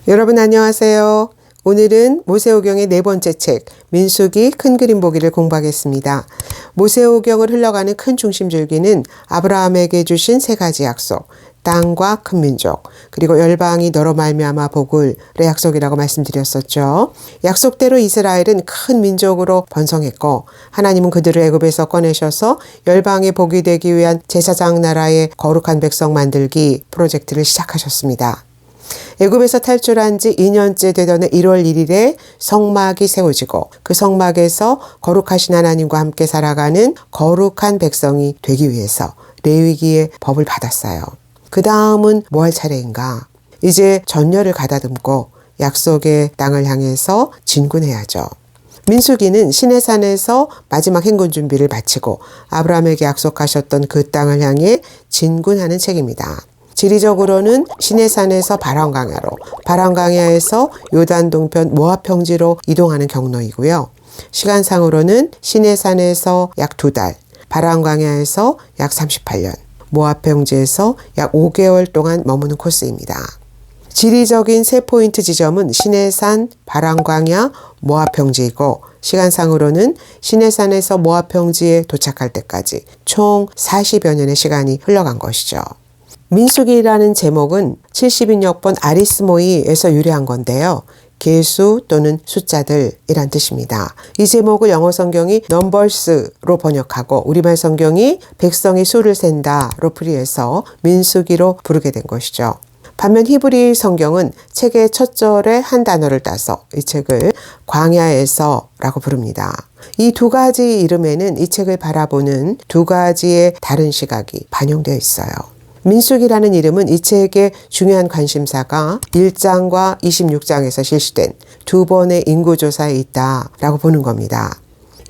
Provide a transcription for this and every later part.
여러분 안녕하세요. 오늘은 모세오경의 네 번째 책 민수기 큰 그림 보기를 공부하겠습니다. 모세오경을 흘러가는 큰 중심줄기는 아브라함에게 주신 세 가지 약속, 땅과 큰 민족, 그리고 열방이 너로 말미암아 복을의 약속이라고 말씀드렸었죠. 약속대로 이스라엘은 큰 민족으로 번성했고 하나님은 그들을 애굽에서 꺼내셔서 열방의 복이 되기 위한 제사장 나라의 거룩한 백성 만들기 프로젝트를 시작하셨습니다. 애굽에서 탈출한 지 2년째 되던 1월 1일에 성막이 세워지고 그 성막에서 거룩하신 하나님과 함께 살아가는 거룩한 백성이 되기 위해서 레위기의 법을 받았어요. 그 다음은 뭐 할 차례인가? 이제 전열을 가다듬고 약속의 땅을 향해서 진군해야죠. 민수기는 시내산에서 마지막 행군 준비를 마치고 아브라함에게 약속하셨던 그 땅을 향해 진군하는 책입니다. 지리적으로는 시내산에서 바람강야로, 바람강야에서 요단 동편 모압 평지로 이동하는 경로이고요. 시간상으로는 시내산에서 약 2달, 바람강야에서 약 38년, 모압 평지에서 약 5개월 동안 머무는 코스입니다. 지리적인 세 포인트 지점은 시내산, 바람강야, 모압 평지이고 시간상으로는 시내산에서 모압 평지에 도착할 때까지 총 40여 년의 시간이 흘러간 것이죠. 민수기라는 제목은 70인역본 아리스모이에서 유래한 건데요. 개수 또는 숫자들이란 뜻입니다. 이 제목을 영어 성경이 넘버스로 번역하고 우리말 성경이 백성이 수를 센다로 풀이해서 민수기로 부르게 된 것이죠. 반면 히브리 성경은 책의 첫 절에 한 단어를 따서 이 책을 광야에서라고 부릅니다. 이 두 가지 이름에는 이 책을 바라보는 두 가지의 다른 시각이 반영되어 있어요. 민수기라는 이름은 이 책의 중요한 관심사가 1장과 26장에서 실시된 두 번의 인구조사에 있다라고 보는 겁니다.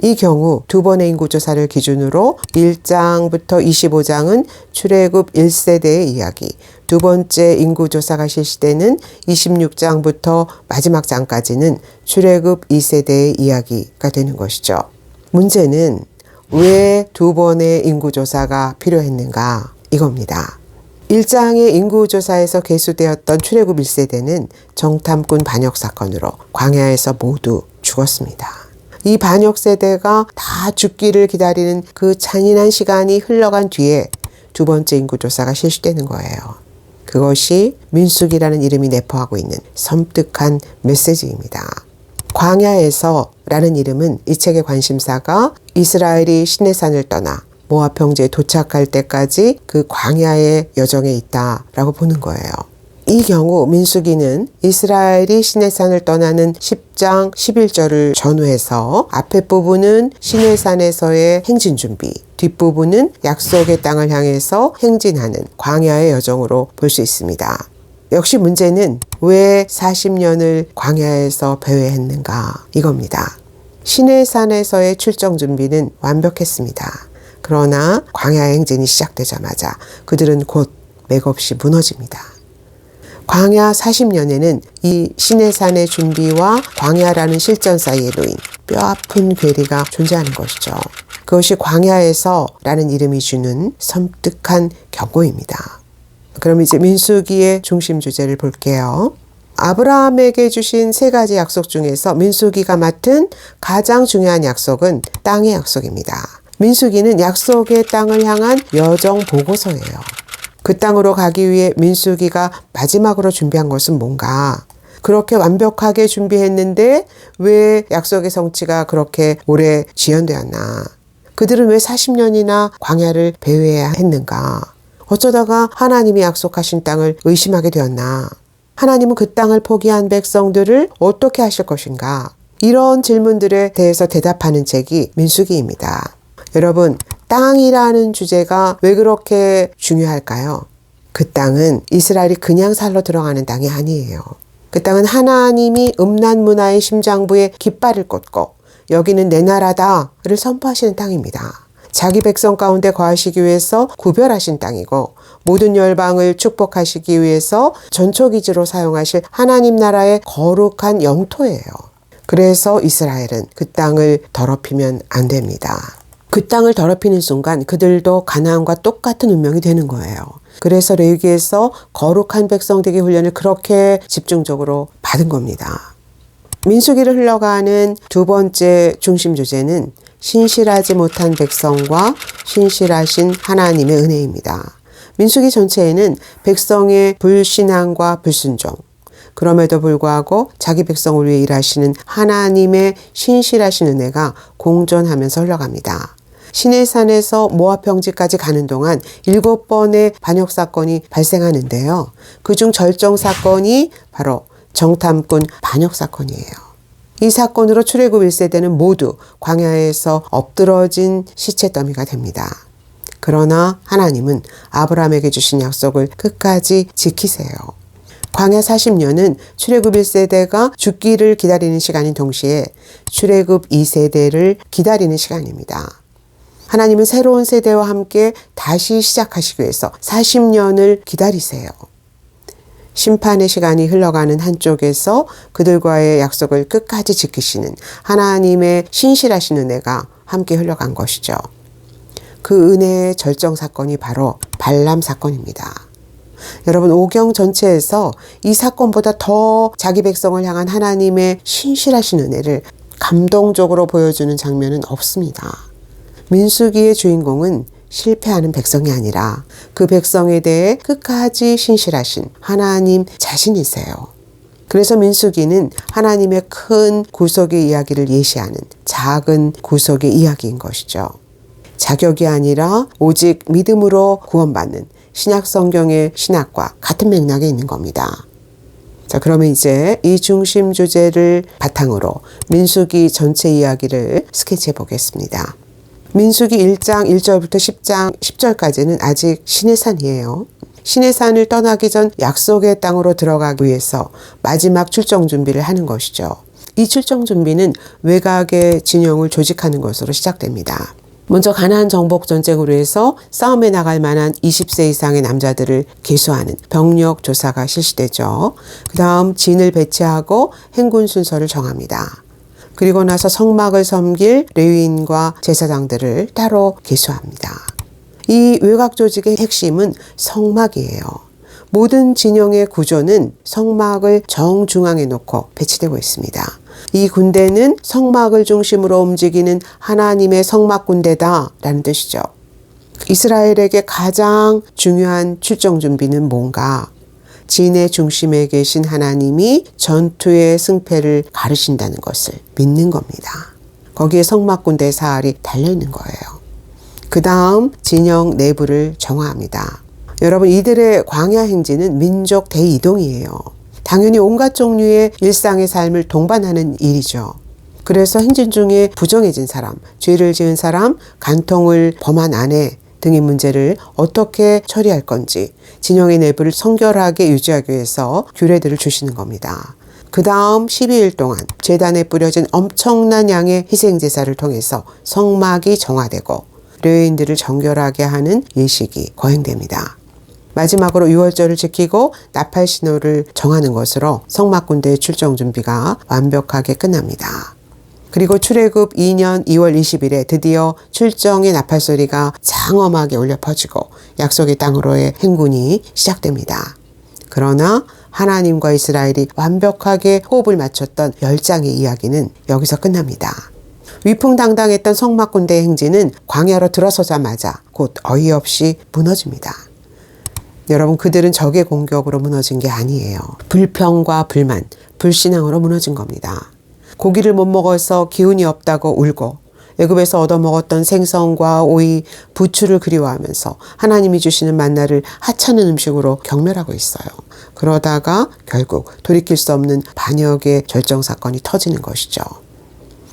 이 경우 두 번의 인구조사를 기준으로 1장부터 25장은 출애굽 1세대의 이야기, 두 번째 인구조사가 실시되는 26장부터 마지막 장까지는 출애굽 2세대의 이야기가 되는 것이죠. 문제는 왜 두 번의 인구조사가 필요했는가 이겁니다. 1장의 인구조사에서 계수되었던 출애굽 1세대는 정탐꾼 반역 사건으로 광야에서 모두 죽었습니다. 이 반역 세대가 다 죽기를 기다리는 그 잔인한 시간이 흘러간 뒤에 두 번째 인구조사가 실시되는 거예요. 그것이 민수기라는 이름이 내포하고 있는 섬뜩한 메시지입니다. 광야에서라는 이름은 이 책의 관심사가 이스라엘이 시내산을 떠나 모압 평지에 도착할 때까지 그 광야의 여정에 있다라고 보는 거예요. 이 경우 민수기는 이스라엘이 시내산을 떠나는 10장 11절을 전후해서 앞에 부분은 시내산에서의 행진 준비, 뒷부분은 약속의 땅을 향해서 행진하는 광야의 여정으로 볼 수 있습니다. 역시 문제는 왜 40년을 광야에서 배회했는가 이겁니다. 시내산에서의 출정 준비는 완벽했습니다. 그러나 광야의 행진이 시작되자마자 그들은 곧 맥없이 무너집니다. 광야 40년에는 이 시내산의 준비와 광야라는 실전 사이에 놓인 뼈아픈 괴리가 존재하는 것이죠. 그것이 광야에서라는 이름이 주는 섬뜩한 경고입니다. 그럼 이제 민수기의 중심 주제를 볼게요. 아브라함에게 주신 세 가지 약속 중에서 민수기가 맡은 가장 중요한 약속은 땅의 약속입니다. 민수기는 약속의 땅을 향한 여정 보고서예요. 그 땅으로 가기 위해 민수기가 마지막으로 준비한 것은 뭔가? 그렇게 완벽하게 준비했는데 왜 약속의 성취가 그렇게 오래 지연되었나? 그들은 왜 40년이나 광야를 배회해야 했는가? 어쩌다가 하나님이 약속하신 땅을 의심하게 되었나? 하나님은 그 땅을 포기한 백성들을 어떻게 하실 것인가? 이런 질문들에 대해서 대답하는 책이 민수기입니다. 여러분, 땅이라는 주제가 왜 그렇게 중요할까요? 그 땅은 이스라엘이 그냥 살러 들어가는 땅이 아니에요. 그 땅은 하나님이 음란문화의 심장부에 깃발을 꽂고 여기는 내 나라다를 선포하시는 땅입니다. 자기 백성 가운데 거하시기 위해서 구별하신 땅이고 모든 열방을 축복하시기 위해서 전초기지로 사용하실 하나님 나라의 거룩한 영토예요. 그래서 이스라엘은 그 땅을 더럽히면 안 됩니다. 그 땅을 더럽히는 순간 그들도 가나안과 똑같은 운명이 되는 거예요. 그래서 레위기에서 거룩한 백성 되기 훈련을 그렇게 집중적으로 받은 겁니다. 민수기를 흘러가는 두 번째 중심 주제는 신실하지 못한 백성과 신실하신 하나님의 은혜입니다. 민수기 전체에는 백성의 불신앙과 불순종, 그럼에도 불구하고 자기 백성을 위해 일하시는 하나님의 신실하신 은혜가 공존하면서 흘러갑니다. 시내산에서 모압 평지까지 가는 동안 7번의 반역 사건이 발생하는데요. 그중 절정 사건이 바로 정탐꾼 반역 사건이에요. 이 사건으로 출애굽 1세대는 모두 광야에서 엎드러진 시체 더미가 됩니다. 그러나 하나님은 아브라함에게 주신 약속을 끝까지 지키세요. 광야 40년은 출애굽 1세대가 죽기를 기다리는 시간인 동시에 출애굽 2세대를 기다리는 시간입니다. 하나님은 새로운 세대와 함께 다시 시작하시기 위해서 40년을 기다리세요. 심판의 시간이 흘러가는 한쪽에서 그들과의 약속을 끝까지 지키시는 하나님의 신실하신 은혜가 함께 흘러간 것이죠. 그 은혜의 절정 사건이 바로 발람 사건입니다. 여러분, 오경 전체에서 이 사건보다 더 자기 백성을 향한 하나님의 신실하신 은혜를 감동적으로 보여주는 장면은 없습니다. 민수기의 주인공은 실패하는 백성이 아니라 그 백성에 대해 끝까지 신실하신 하나님 자신이세요. 그래서 민수기는 하나님의 큰 구속의 이야기를 예시하는 작은 구속의 이야기인 것이죠. 자격이 아니라 오직 믿음으로 구원받는 신약 성경의 신학과 같은 맥락에 있는 겁니다. 자, 그러면 이제 이 중심 주제를 바탕으로 민수기 전체 이야기를 스케치해 보겠습니다. 민수기 1장 1절부터 10장 10절까지는 아직 시내산이에요. 시내산을 떠나기 전 약속의 땅으로 들어가기 위해서 마지막 출정 준비를 하는 것이죠. 이 출정 준비는 외곽의 진영을 조직하는 것으로 시작됩니다. 먼저 가나안 정복 전쟁으로 해서 싸움에 나갈 만한 20세 이상의 남자들을 계수하는 병력 조사가 실시되죠. 그 다음 진을 배치하고 행군 순서를 정합니다. 그리고 나서 성막을 섬길 레위인과 제사장들을 따로 계수합니다. 이 외곽 조직의 핵심은 성막이에요. 모든 진영의 구조는 성막을 정중앙에 놓고 배치되고 있습니다. 이 군대는 성막을 중심으로 움직이는 하나님의 성막 군대다라는 뜻이죠. 이스라엘에게 가장 중요한 출정 준비는 뭔가? 진의 중심에 계신 하나님이 전투의 승패를 가르신다는 것을 믿는 겁니다. 거기에 성막 군대의 사활이 달려있는 거예요. 그 다음 진영 내부를 정화합니다. 여러분, 이들의 광야 행진은 민족 대이동이에요. 당연히 온갖 종류의 일상의 삶을 동반하는 일이죠. 그래서 행진 중에 부정해진 사람, 죄를 지은 사람, 간통을 범한 아내 등의 문제를 어떻게 처리할 건지 진영의 내부를 성결하게 유지하기 위해서 규례들을 주시는 겁니다. 그 다음 12일 동안 제단에 뿌려진 엄청난 양의 희생제사를 통해서 성막이 정화되고 레위인들을 정결하게 하는 예식이 거행됩니다. 마지막으로 유월절을 지키고 나팔 신호를 정하는 것으로 성막 군대의 출정 준비가 완벽하게 끝납니다. 그리고 출애굽 2년 2월 20일에 드디어 출정의 나팔 소리가 장엄하게 울려 퍼지고 약속의 땅으로의 행군이 시작됩니다. 그러나 하나님과 이스라엘이 완벽하게 호흡을 맞췄던 10장의 이야기는 여기서 끝납니다. 위풍당당했던 성막 군대의 행진은 광야로 들어서자마자 곧 어이없이 무너집니다. 여러분, 그들은 적의 공격으로 무너진 게 아니에요. 불평과 불만, 불신앙으로 무너진 겁니다. 고기를 못 먹어서 기운이 없다고 울고 애굽에서 얻어먹었던 생선과 오이, 부추를 그리워하면서 하나님이 주시는 만나를 하찮은 음식으로 경멸하고 있어요. 그러다가 결국 돌이킬 수 없는 반역의 절정사건이 터지는 것이죠.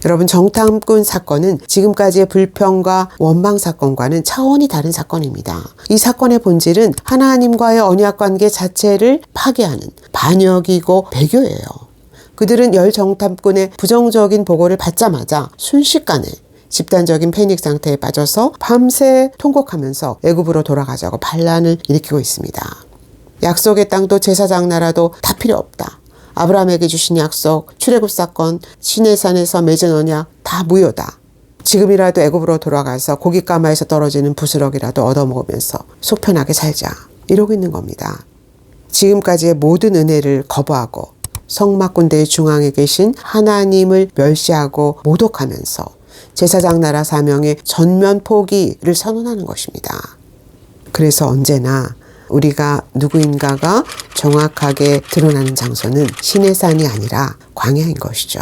여러분, 정탐꾼 사건은 지금까지의 불평과 원망 사건과는 차원이 다른 사건입니다. 이 사건의 본질은 하나님과의 언약관계 자체를 파괴하는 반역이고 배교예요. 그들은 열 정탐꾼의 부정적인 보고를 받자마자 순식간에 집단적인 패닉 상태에 빠져서 밤새 통곡하면서 애굽으로 돌아가자고 반란을 일으키고 있습니다. 약속의 땅도 제사장 나라도 다 필요 없다. 아브라함에게 주신 약속, 출애굽 사건, 시내산에서 맺은 언약 다 무효다. 지금이라도 애굽으로 돌아가서 고깃가마에서 떨어지는 부스럭이라도 얻어먹으면서 속 편하게 살자. 이러고 있는 겁니다. 지금까지의 모든 은혜를 거부하고 성막군대의 중앙에 계신 하나님을 멸시하고 모독하면서 제사장 나라 사명의 전면 포기를 선언하는 것입니다. 그래서 언제나 우리가 누구인가가 정확하게 드러나는 장소는 시내산이 아니라 광야인 것이죠.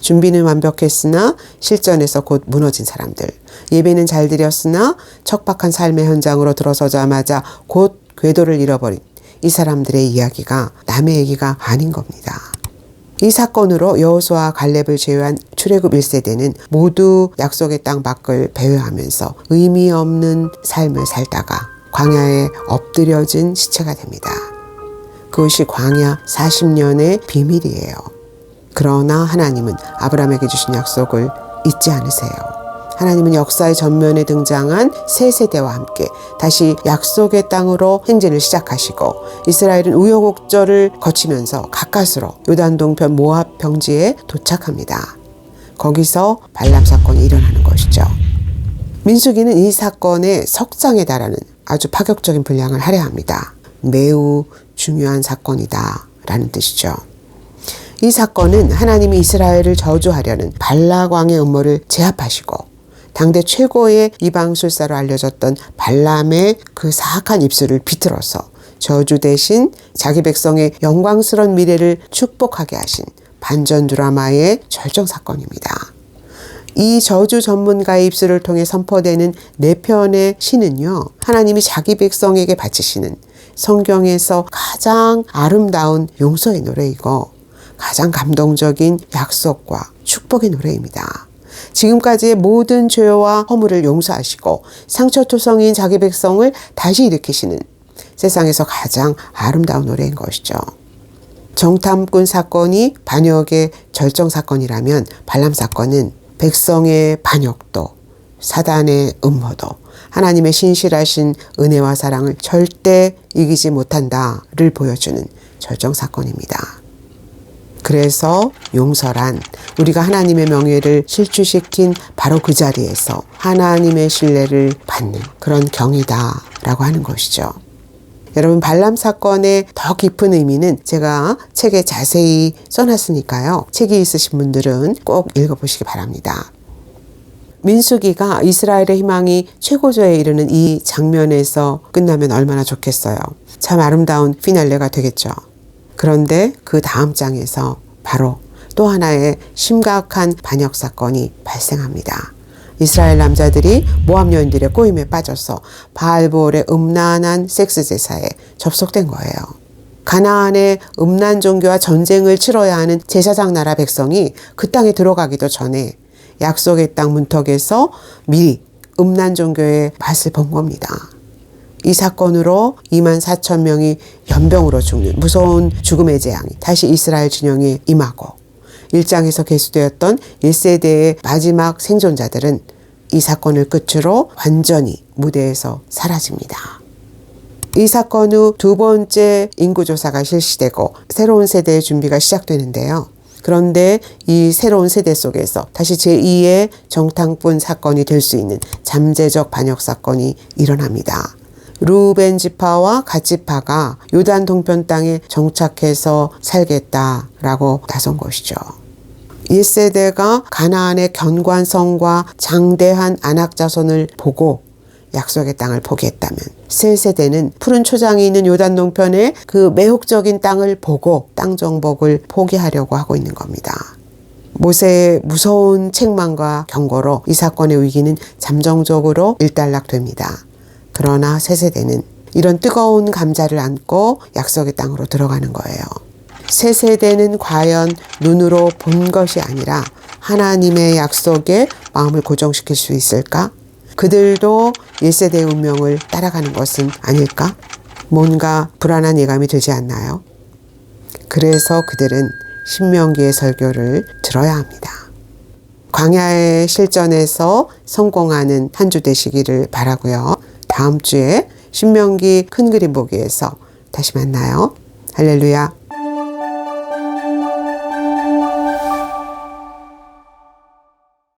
준비는 완벽했으나 실전에서 곧 무너진 사람들. 예배는 잘 드렸으나 척박한 삶의 현장으로 들어서자마자 곧 궤도를 잃어버린 이 사람들의 이야기가 남의 얘기가 아닌 겁니다. 이 사건으로 여호수아와 갈렙을 제외한 출애굽 1세대는 모두 약속의 땅 밖을 배회하면서 의미 없는 삶을 살다가 광야에 엎드려진 시체가 됩니다. 그것이 광야 40년의 비밀이에요. 그러나 하나님은 아브라함에게 주신 약속을 잊지 않으세요. 하나님은 역사의 전면에 등장한 새 세대와 함께 다시 약속의 땅으로 행진을 시작하시고 이스라엘은 우여곡절을 거치면서 가까스로 요단 동편 모압 평지에 도착합니다. 거기서 발람 사건이 일어나는 것이죠. 민수기는 이 사건의 석장에 달하는 아주 파격적인 분량을 할애합니다. 매우 중요한 사건이다 라는 뜻이죠. 이 사건은 하나님이 이스라엘을 저주하려는 발락 왕의 음모를 제압하시고 당대 최고의 이방술사로 알려졌던 발람의 그 사악한 입술을 비틀어서 저주 대신 자기 백성의 영광스러운 미래를 축복하게 하신 반전 드라마의 절정사건입니다. 이 저주 전문가의 입술을 통해 선포되는 네 편의 시는요, 하나님이 자기 백성에게 바치시는 성경에서 가장 아름다운 용서의 노래이고 가장 감동적인 약속과 축복의 노래입니다. 지금까지의 모든 죄와 허물을 용서하시고 상처투성이인 자기 백성을 다시 일으키시는 세상에서 가장 아름다운 노래인 것이죠. 정탐꾼 사건이 반역의 절정사건이라면 발람 사건은 백성의 반역도, 사단의 음모도, 하나님의 신실하신 은혜와 사랑을 절대 이기지 못한다를 보여주는 절정사건입니다. 그래서 용서란 우리가 하나님의 명예를 실추시킨 바로 그 자리에서 하나님의 신뢰를 받는 그런 경이다라고 하는 것이죠. 여러분, 발람 사건의 더 깊은 의미는 제가 책에 자세히 써놨으니까요. 책이 있으신 분들은 꼭 읽어보시기 바랍니다. 민수기가 이스라엘의 희망이 최고조에 이르는 이 장면에서 끝나면 얼마나 좋겠어요. 참 아름다운 피날레가 되겠죠. 그런데 그 다음 장에서 바로 또 하나의 심각한 반역 사건이 발생합니다. 이스라엘 남자들이 모압 여인들의 꼬임에 빠져서 바알보올의 음란한 섹스 제사에 접속된 거예요. 가나안의 음란 종교와 전쟁을 치러야 하는 제사장 나라 백성이 그 땅에 들어가기도 전에 약속의 땅 문턱에서 미리 음란 종교의 맛을 본 겁니다. 이 사건으로 24,000명이 연병으로 죽는 무서운 죽음의 재앙이 다시 이스라엘 진영에 임하고 1장에서 계수되었던 1세대의 마지막 생존자들은 이 사건을 끝으로 완전히 무대에서 사라집니다. 이 사건 후 두 번째 인구조사가 실시되고 새로운 세대의 준비가 시작되는데요. 그런데 이 새로운 세대 속에서 다시 제2의 정탐꾼 사건이 될 수 있는 잠재적 반역 사건이 일어납니다. 루벤 지파와 갓 지파가 요단 동편 땅에 정착해서 살겠다라고 나선 것이죠. 1세대가 가나안의 견관성과 장대한 안악 자손을 보고 약속의 땅을 포기했다면 세 세대는 푸른 초장이 있는 요단 동편의 그 매혹적인 땅을 보고 땅 정복을 포기하려고 하고 있는 겁니다. 모세의 무서운 책망과 경고로 이 사건의 위기는 잠정적으로 일단락됩니다. 그러나 새 세대는 이런 뜨거운 감자를 안고 약속의 땅으로 들어가는 거예요. 새 세대는 과연 눈으로 본 것이 아니라 하나님의 약속에 마음을 고정시킬 수 있을까? 그들도 1세대의 운명을 따라가는 것은 아닐까? 뭔가 불안한 예감이 들지 않나요? 그래서 그들은 신명기의 설교를 들어야 합니다. 광야의 실전에서 성공하는 한 주 되시기를 바라고요. 다음 주에 신명기 큰 그림 보기에서 다시 만나요. 할렐루야.